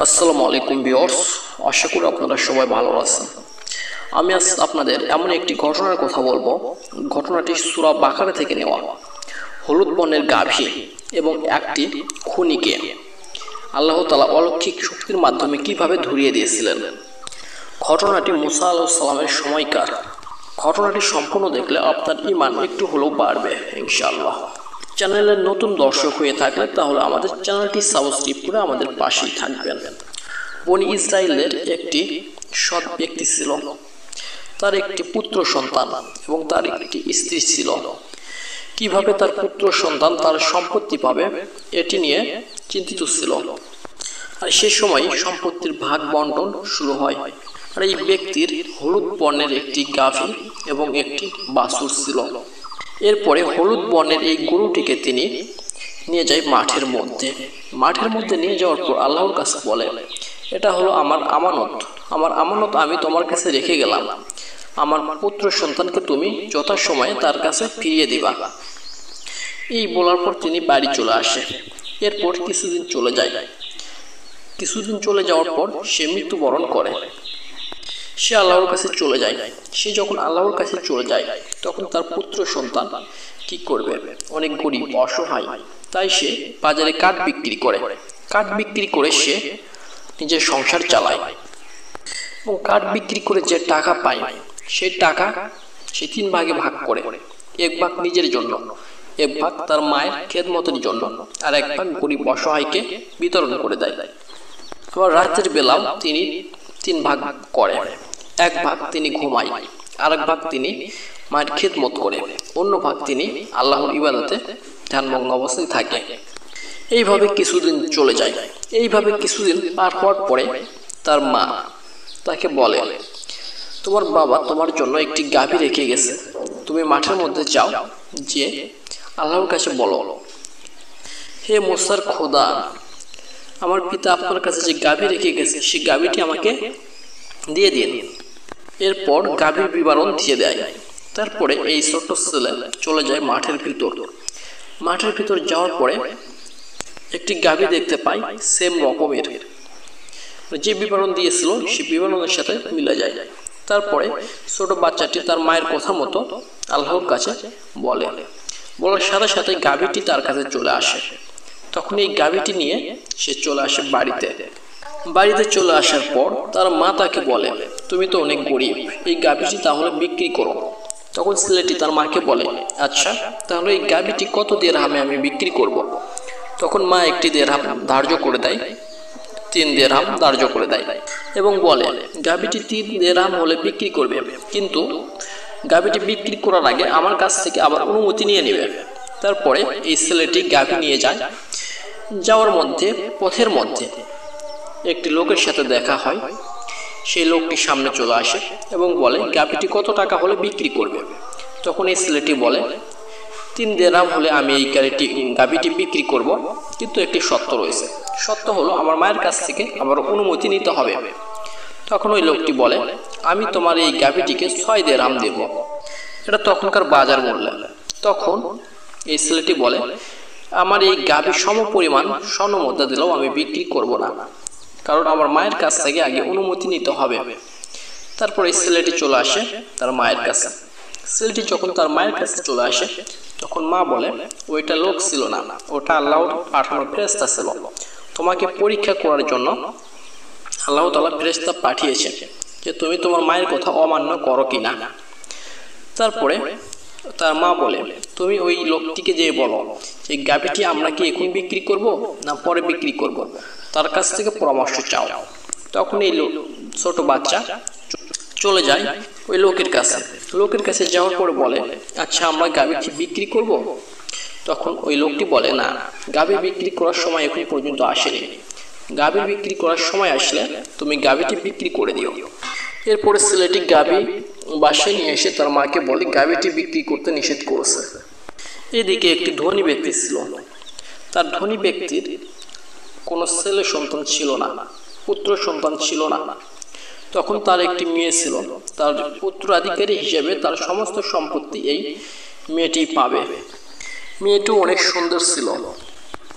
আসসালামু আলাইকুম ভিউয়ার্স, আশা করি আপনারা সবাই ভালো আছেন। আমি আজ আপনাদের এমন একটি ঘটনার কথা বলবো। ঘটনাটি সূরা বাকারা থেকে নেওয়া। হলুদ বর্ণের গাভী এবং একটি খুনিকে আল্লাহ তাআলা অলৌকিক শক্তির মাধ্যমে কিভাবে ধরিয়ে দিয়েছিলেন। ঘটনাটি মুসা আলাইহিস সালামের সময়কার। ঘটনাটি সম্পূর্ণ দেখলে আপনার ঈমান একটু হলেও বাড়বে ইনশাআল্লাহ। চ্যানেলের নতুন দর্শক হয়ে থাকলে তাহলে আমাদের চ্যানেলটি সাবস্ক্রাইব করে আমাদের পাশেই থাকবেন। বনি ইসরায়েলের একটি সৎ ব্যক্তি ছিল। তার একটি পুত্র সন্তান এবং তার একটি স্ত্রী ছিল। কিভাবে তার পুত্র সন্তান তার সম্পত্তি পাবে এটি নিয়ে চিন্তিত ছিল। আর সে সময় সম্পত্তির ভাগ বন্টন শুরু হয়। আর এই ব্যক্তির হলুদ বর্ণের একটি গাভী এবং একটি বাছুর ছিল। এরপরে হলুদ বর্ণের এই গরুটিকে তিনি নিয়ে যায় মাঠের মধ্যে নিয়ে যাওয়ার পর আল্লাহর কাছে বলে, এটা হলো আমার আমানত আমি তোমার কাছে রেখে গেলাম। আমার পুত্র সন্তানকে তুমি যথাসময়ে তার কাছে ফিরিয়ে দিবা। এই বলার পর তিনি বাড়ি চলে আসে। এরপর কিছুদিন চলে যাওয়ার পর সে মৃত্যুবরণ করে। সে আল্লাহর কাছে চলে যায়। সে যখন আল্লাহর কাছে চলে যায় তখন তার পুত্র সন্তান কি করবে, অনেক গরিব অসহায়, তাই সে বাজারে কাঠ বিক্রি করে সে নিজের সংসার চালায় এবং কাঠ বিক্রি করে যে টাকা পায় সেই টাকা সে 3 ভাগে ভাগ করে। 1 ভাগ নিজের জন্য, 1 ভাগ তার মায়ের খেদমতের জন্য, আর 1 ভাগ গরিব অসহায়কে বিতরণ করে দেয়। আবার রাতের বেলাও তিনি 3 ভাগ করে। 1 ভাগ তিনি ঘুমায়, আরেক ভাগ তিনি মায়ের খেদমত করে, অন্য ভাগ তিনি আল্লাহর ইবাদতে ধ্যানমগ্ন অবস্থায় থাকে। এইভাবে কিছুদিন চলে যায়। এইভাবে কিছুদিন পার হওয়ার পরে তার মা তাকে বলে, তোমার বাবা তোমার জন্য একটি গাভী রেখে গেছে, তুমি মাঠের মধ্যে যাও, যে আল্লাহর কাছে বলো, হে মুসার খোদা, আমার পিতা আপনার কাছে যে গাভী রেখে গেছে সেই গাভীটি আমাকে দিয়ে দিন। এরপর গাভীর বিবরণ দিয়ে দেয়। তারপরে এই ছোট্ট ছেলে চলে যায় মাঠের ভিতর যাওয়ার পরে একটি গাভী দেখতে পায় সেম রকমের, যে বিবরণ দিয়েছিল সেই বিবরণের সাথে মিলে যায়। তারপরে ছোট বাচ্চাটি তার মায়ের কথা মতো আল্লাহর কাছে বলার সাথে সাথে গাভীটি তার কাছে চলে আসে। তখন এই গাভীটি নিয়ে সে চলে আসে বাড়িতে চলে আসার পর তার মা তাকে বলে, তুমি তো অনেক গরিব, এই গাভীটি তাহলে বিক্রি করো। তখন ছেলেটি তার মাকে বলে, আচ্ছা তাহলে এই গাভীটি কত দিরহামে আমি বিক্রি করব। তখন মা একটি দিরহাম ধার্য করে দেয়, 3 দিরহাম ধার্য করে দেয় এবং বলে, গাভীটি 3 দিরহাম হলে বিক্রি করবে, কিন্তু গাভীটি বিক্রি করার আগে আমার কাছ থেকে আবার অনুমতি নিয়ে নেবে। তারপরে এই ছেলেটি গাভী নিয়ে যায়। যাওয়ার মধ্যে পথের মধ্যে একটি লোকের সাথে দেখা হয়। সেই লোকটি সামনে চলে আসে এবং বলে, গাভীটি কত টাকা হলে বিক্রি করবে। তখন এই ছেলেটি বলে, 3 দিরহাম হলে আমি এই গাভীটি বিক্রি করব, কিন্তু একটি শর্ত রয়েছে। শর্ত হলো আমার মায়ের কাছ থেকে আমার অনুমতি নিতে হবে। তখন ওই লোকটি বলে, আমি তোমার এই গাভীটিকে 6 দিরহাম দেব। এটা তখনকার বাজার মূল্য। তখন এই ছেলেটি বলে, আমার এই গাভীর সম পরিমাণ স্বর্ণ মুদ্রা দিলেও আমি বিক্রি করব না, কারণ আমার মায়ের কাছ থেকে আগে অনুমতি নিতে হবে। তারপরে ছেলেটি চলে আসে তার মায়ের কাছে। ছেলেটি যখন তার মায়ের কাছে চলে আসে তখন মা বলে, ওইটা লোক ছিল না, ওটা আল্লাহর পাঠানো ফেরেশতা ছিল। তোমাকে পরীক্ষা করার জন্য আল্লাহ তাআলা ফেরেশতা পাঠিয়েছে যে তুমি তোমার মায়ের কথা অমান্য করো কিনা। তারপরে তার মা বলে, তুমি ওই লোকটিকে যে বলো যে গাভীটি আমরা কি এখন বিক্রি করব না পরে বিক্রি করব, তার কাছ থেকে পরামর্শ চাও। তখন এই ছোট বাচ্চা চলে যায় ওই লোকের কাছে যাওয়ার পরে বলে, আচ্ছা আমরা গাভীটি বিক্রি করব। তখন ওই লোকটি বলে, না, গাভী বিক্রি করার সময় এখন পর্যন্ত আসেনি, গাভী বিক্রি করার সময় আসলে তুমি গাভীটি বিক্রি করে দিও। এরপরে ছেলেটি গাভী বাসায় নিয়ে এসে তার মাকে বলে, গাভীটি বিক্রি করতে নিষেধ করেছে। এদিকে একটি ধনী ব্যক্তি ছিল। তার ধনী ব্যক্তির কোনো ছেলে সন্তান ছিল না, পুত্র সন্তান ছিল না। তখন তার একটি মেয়ে ছিল। তার পুত্রাধিকারী হিসেবে তার সমস্ত সম্পত্তি এই মেয়েটি পাবে। মেয়েটি অনেক সুন্দর ছিল।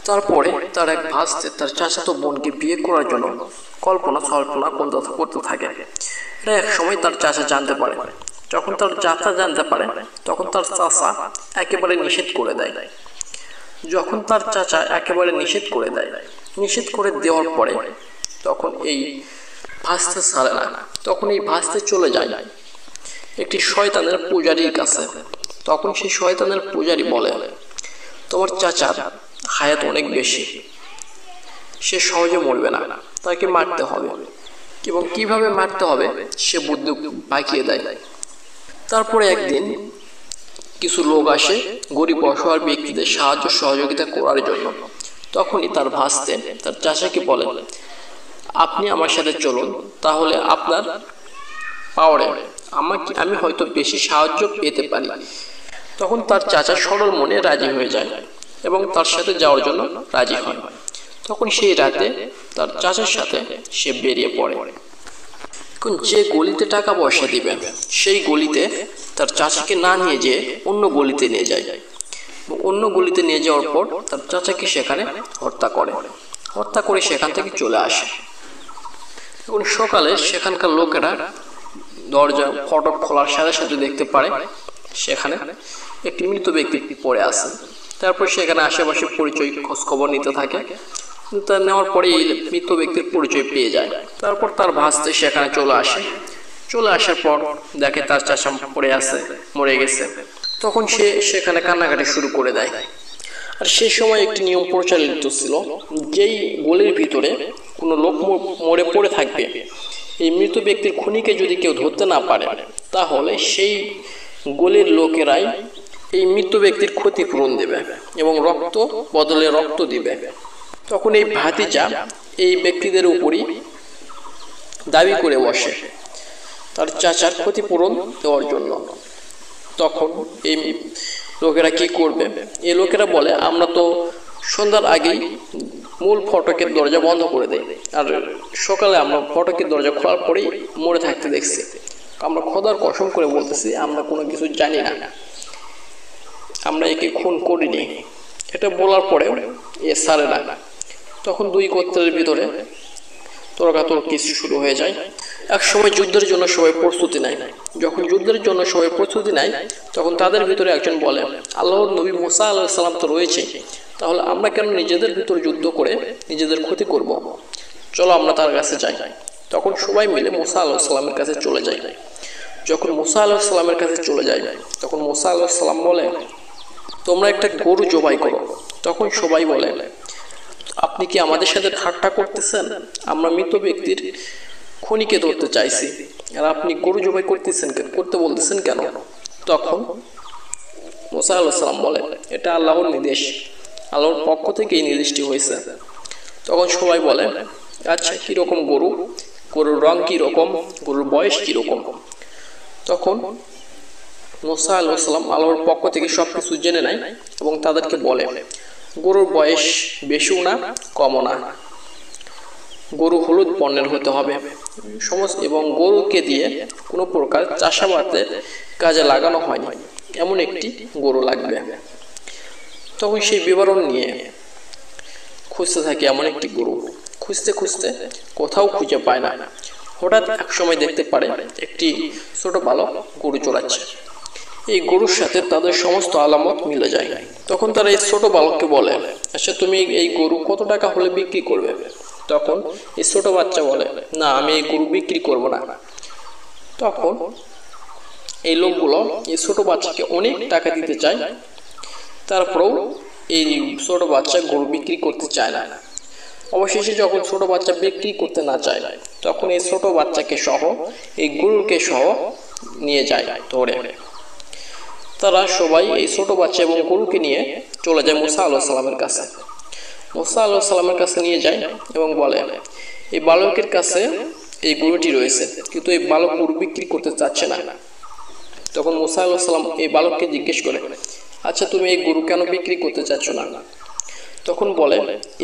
তারপরে তার এক ভাস্তে তার চাচাতো বোনকে বিয়ে করার জন্য কল্পনা করতে থাকে। এটা এক সময় তার চাচা জানতে পারে। যখন তার চাচা জানতে পারে তখন তার চাচা একেবারে নিষেধ করে দেয়। নিষেধ করে দেওয়ার পরে তখন এই ভাস্তে ছাড়ে না। তখন এই ভাস্তে চলে যায় একটি শয়তানের পূজারীর কাছে। তখন সেই শয়তানের পূজারী বলে, তোমার চাচার হায়াত অনেক বেশি, সে সহজে মরবে না, তাকে মারতে হবে, এবং কিভাবে মারতে হবে সে বুদ্ধি পাকিয়ে দেয়। তারপরে একদিন কিছু লোক আসে গরিব অসহায় ব্যক্তিদের সাহায্য সহযোগিতা করার জন্য। তখনই তার ভাস্তে তার চাচাকে বলে, আপনি আমার সাথে চলুন, তাহলে আপনার পাওয়ারে আমি হয়তো বেশি সাহায্য পেতে পারি। তখন তার চাচা সরল মনে রাজি হয়ে যায় এবং তার সাথে যাওয়ার জন্য রাজি হয়। তখন সেই রাতে তার চাচার সাথে সে বেরিয়ে পড়ে। এখন যে গলিতে টাকা পয়সা দিবে সেই গলিতে তার চাচাকে না নিয়ে যেয়ে অন্য গলিতে নিয়ে যায়। অন্য গলিতে নিয়ে যাওয়ার পর তার চাচাকে সেখানে হত্যা করে সেখান থেকে চলে আসে। এখন সকালে সেখানকার লোকেরা দরজা ফটক খোলার সাথে সাথে দেখতে পারে সেখানে একটি মৃত ব্যক্তি পড়ে আছে। তারপর সেখানে আশেপাশে পরিচয় খোঁজ খবর নিতে থাকে। তা নেওয়ার পরে এই মৃত ব্যক্তির পরিচয় পেয়ে যায়। তারপর তার ভাস্তে সেখানে চলে আসার পর দেখে তার চাচা পড়ে আছে, মরে গেছে। তখন সে সেখানে কান্নাকাটি শুরু করে দেয়। আর সেই সময় একটি নিয়ম প্রচলিত ছিল, যেই গলির ভিতরে কোনো লোক মরে পড়ে থাকবে, এই মৃত ব্যক্তির খুনিকে যদি কেউ ধরতে না পারে তাহলে সেই গলির লোকেরাই এই মৃত ব্যক্তির ক্ষতিপূরণ দেবে এবং রক্ত বদলে রক্ত দিবে। তখন এই ভাতিজা এই ব্যক্তিদের উপরই দাবি করে বসে তার চাচার ক্ষতিপূরণ দেওয়ার জন্য। তখন এই লোকেরা কি করবে? এই লোকেরা বলে, আমরা তো সন্ধ্যার আগেই মূল ফটকের দরজা বন্ধ করে দেয়, আর সকালে আমরা ফটকের দরজা খোলার পরেই মরে থাকতে দেখছি। আমরা খোদার কসম করে বলতেছি আমরা কোনো কিছু জানি না, আমরা একে খুন করিনি। এটা বলার পরে এ সারে না। তখন দুই গোত্রের ভিতরে তর্কাতর্কি শুরু হয়ে যায়। এক সময় যুদ্ধের জন্য সবাই প্রস্তুতি নেয়। যখন যুদ্ধের জন্য সবাই প্রস্তুতি নেয় তখন তাদের ভিতরে একজন বলে, আল্লাহর নবী মুসা আলাইহিস সালাম তো রয়েছে, তাহলে আমরা কেন নিজেদের ভিতরে যুদ্ধ করে নিজেদের ক্ষতি করব? চলো আমরা তার কাছে যাই। তখন সবাই মিলে মুসা আলাইহিস সালামের কাছে চলে যায়। যখন মুসা আলাইহিস সালামের কাছে চলে যায় তখন মুসা আলাইহিস সালাম বলে, তোমরা একটা গরু জবাই করো। তখন সবাই বলে, আপনি কি আমাদের সাথে ঠাট্টা করতেছেন? আমরা মৃত ব্যক্তির খুনিকে ধরতে চাইছি, আর আপনি গরু জবাই করতে বলতেছেন কেন? তখন মুসা আলাইহিস সালাম বলে, এটা আল্লাহর নির্দেশ, আল্লাহর পক্ষ থেকে এই নির্দেশটি হয়েছে। তখন সবাই বলে, আচ্ছা কিরকম গরুর রং কিরকম, গরুর বয়স কিরকম? তখন মুসা আলাইহিস সালাম আল্লাহর পক্ষ থেকে সবকিছু জেনে নেয় এবং তাদেরকে বলে, গরুর বয়স বেশিও না কমও না, গরু হলুদ বর্ণের হতে হবে এবং গরুকে দিয়ে কোনো প্রকার চাষাবাদের কাজে লাগানো হয়নি এমন একটি গরু লাগবে। তখন সেই বিবরণ নিয়ে খুঁজতে থাকে এমন একটি গরু। খুঁজতে কোথাও খুঁজে পায় না। হঠাৎ এক সময় দেখতে পারে একটি ছোট বালক গরু চড়াচ্ছে। এই গরুর সাথে তাদের সমস্ত আলামত মিলে যায়। তখন তারা এই ছোট বালককে বলে, আচ্ছা তুমি এই গরু কত টাকা হলে বিক্রি করবে? তখন এই ছোট বাচ্চা বলে, না আমি এই গরু বিক্রি করব না। তখন এই লোকগুলো এই ছোট বাচ্চাকে অনেক টাকা দিতে চায়, তারপরেও এই ছোট বাচ্চা গরু বিক্রি করতে চায় না। অবশেষে যখন ছোট বাচ্চা বিক্রি করতে না চায় তখন এই ছোট বাচ্চাকে সহ এই গরুকে সহ নিয়ে যায় ধরে। তারা সবাই এই ছোট বাচ্চা এবং গরুকে নিয়ে চলে যায় মুসা আলাইহিস সালামের কাছে। মুসা আলাইহিস সালামের কাছে নিয়ে যায় এবং বলে, এই বালকের কাছে এই গরুটি রয়েছে, কিন্তু এই বালক গরু বিক্রি করতে চাচ্ছে না। তখন মুসা আলাইহিস সালাম এই বালককে জিজ্ঞেস করে, আচ্ছা তুমি এই গরু কেন বিক্রি করতে চাচ্ছ না? তখন বলে,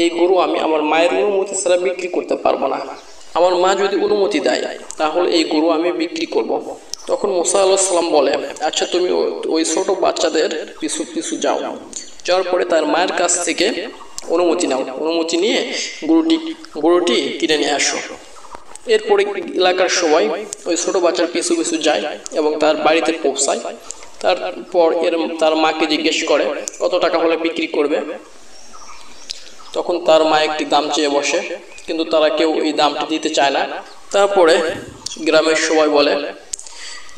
এই গরু আমি আমার মায়ের অনুমতি ছাড়া বিক্রি করতে পারবো না। আমার মা যদি অনুমতি দেয় তাহলে এই গরু আমি বিক্রি করব। তখন মুসা আলাইহিস সালাম বলে, আচ্ছা তুমি ওই ছোট বাচ্চাদের পিছু যাওয়ার পরে তার মায়ের কাছ থেকে অনুমতি নাও, অনুমতি নিয়ে গরুটি কিনে নিয়ে আসো। এরপরে এলাকার সবাই ওই ছোট বাচ্চার পিছু পিছু যায় এবং তার বাড়িতে পৌঁছায়। তারপর তার মাকে জিজ্ঞেস করে কত টাকা হলে বিক্রি করবে। তখন তার মা একটি দাম চেয়ে বসে, কিন্তু তারা কেউ এই দামটি দিতে চায় না। তারপরে গ্রামের সবাই বলে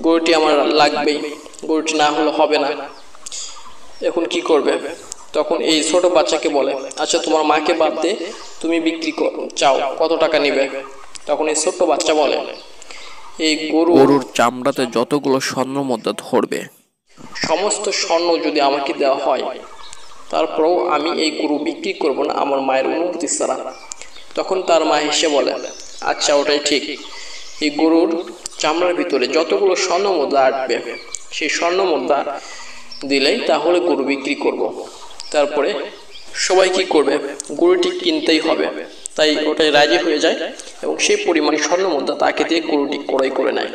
গরুটি আমার লাগবেই, গরুটি না হলে হবে না, এখন কি করবে? তখন এই ছোট বাচ্চাকে বলে, আচ্ছা তোমার মাকে বাদ দিয়ে তুমি বিক্রি চাও, কত টাকা নিবে? তখন এই ছোট্ট বাচ্চা বলে, এই গরুর চামড়াতে যতগুলো স্বর্ণ মুদ্রা ধরবে সমস্ত স্বর্ণ যদি আমাকে দেওয়া হয়, তারপরেও আমি এই গরু বিক্রি করব না আমার মায়ের অনুমতি ছাড়া। তখন তার মা হেসে বলে, আচ্ছা ওটাই ঠিক, এই গরুর চামড়ার ভিতরে যতগুলো স্বর্ণ মুদ্রা আসবে সেই স্বর্ণ মুদ্রা দিলেই তাহলে গরু বিক্রি করব। তারপরে সবাই কি করবে, গরুটি কিনতেই হবে, তাই ওটাই রাজি হয়ে যায় এবং সেই পরিমাণ স্বর্ণ মুদ্রা তাকে দিয়ে গরুটি ক্রয় করে নেয়।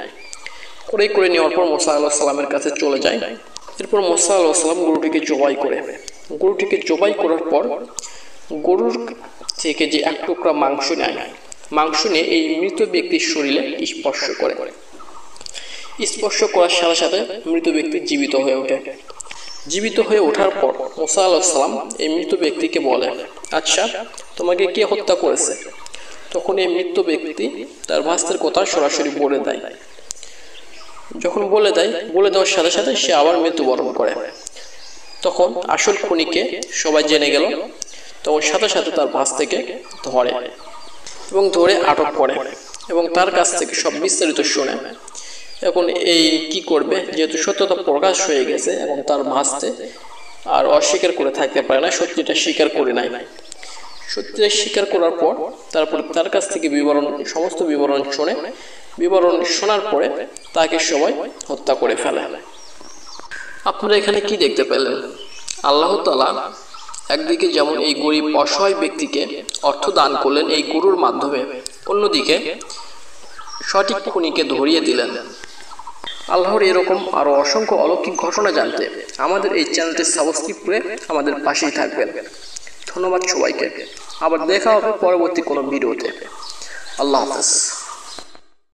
ক্রয় করে নেওয়ার পর মুসা আলাইহিস সালামের কাছে চলে যায়। এরপর মুসা আলাইহিস সালাম গরুটিকে জবাই করে। গরুটিকে জবাই করার পর গরুর থেকে যে এক টুকরা মাংস নেয়, মাংস নিয়ে এই মৃত ব্যক্তির শরীরে স্পর্শ করে। স্পর্শ করার সাথে সাথে মৃত ব্যক্তি জীবিত হয়ে ওঠে। জীবিত হয়ে ওঠার পর মুসা আলাইহিস সালাম এই মৃত ব্যক্তিকে বলে, আচ্ছা তোমাকে কে হত্যা করেছে? তখন এই মৃত ব্যক্তি তার ভাস্তের কথা সরাসরি বলে দেয়। যখন বলে দেওয়ার সাথে সাথে সে আবার মৃত্যুবরণ করে। তখন আসল খুনিকে সবাই জেনে গেল। তখন সাথে সাথে তার ভাস্তেকে ধরে এবং ধরে আটক করে এবং তার কাছ থেকে সব বিস্তারিত শুনে। এখন এই কি করবে, যেহেতু সত্যতা প্রকাশ হয়ে গেছে এবং তার ভাস্তে আর অস্বীকার করে থাকতে পারে না, সত্যিটা স্বীকার করে নাই। সত্যিটা স্বীকার করার পর তারপরে তার কাছ থেকে সমস্ত বিবরণ শুনে, বিবরণ শোনার পরে তাকে সবাই হত্যা করে ফেলে। আপনারা এখানে কি দেখতে পেলেন? আল্লাহ তাআলা একদিকে যেমন এই গরিব অসহায় ব্যক্তিকে অর্থ দান করলেন এই গরুর মাধ্যমে, অন্যদিকে সঠিক খুনিকে ধরিয়ে দিলেন। আল্লাহর এরকম আরো অসংখ্য অলৌকিক ঘটনা জানতে আমাদের এই চ্যানেলটি সাবস্ক্রাইব করে আমাদের পাশেই থাকবেন। ধন্যবাদ সবাইকে। আবার দেখা হবে পরবর্তী কোনো ভিডিওতে। আল্লাহ হাফেজ।